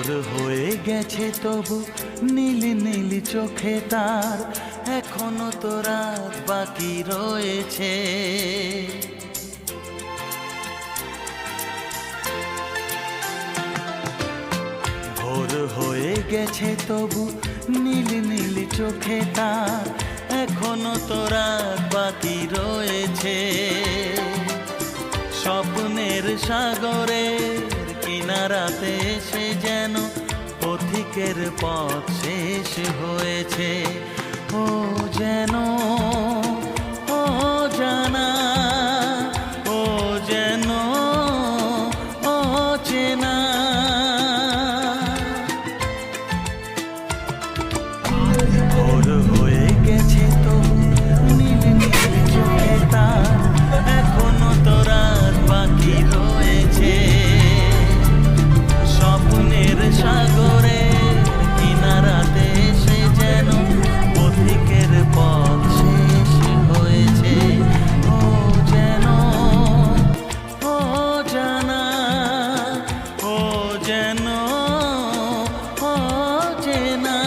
ভোর হয়ে গেছে তবু নীলি নীলি চোখে তার এখনো তো রাত বাকি রয়েছে। ভোর হয়ে গেছে তবু নীলি নীলি চোখে তার এখনো তো রাত বাকি রয়েছে। স্বপ্নের সাগরের কিনারাতে এসে যেন পথিকের পথ শেষ হয়েছে। ও যেন ও জানা, ও যেন ও চেনা। ভোর হয়ে গেছে তো নীল নীল চোখে তার এখনো তো রাত বাকি রয়েছে। স্বপ্নের সাগরে কিনারাতে এসে যেন পথিকের পথ শেষ হয়েছে। ও যেন ও জানা, ও যেন ও চেনা।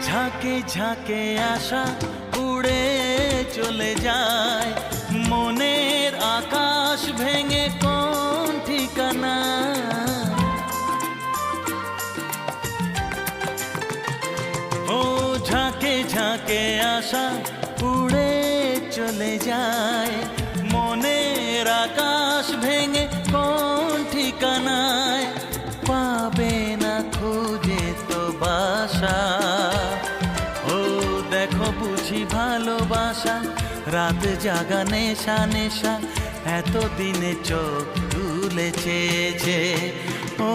ঝাঁকে ঝাঁকে আশা উড়ে চলে যায় মনের আকাশ ভেঙে কোন ঠিকানা। ও ঝাঁকে ঝাঁকে আশা উড়ে চলে যায় মনের আকাশ ভেঙে কোন ঠিকানায়। পাবে না খুঁজে তো বাসা। ও দেখো বুঝি ভালোবাসা রাত জাগা নেশা নেশা এতদিনে চোখ তুলেছে যে। ও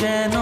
যেন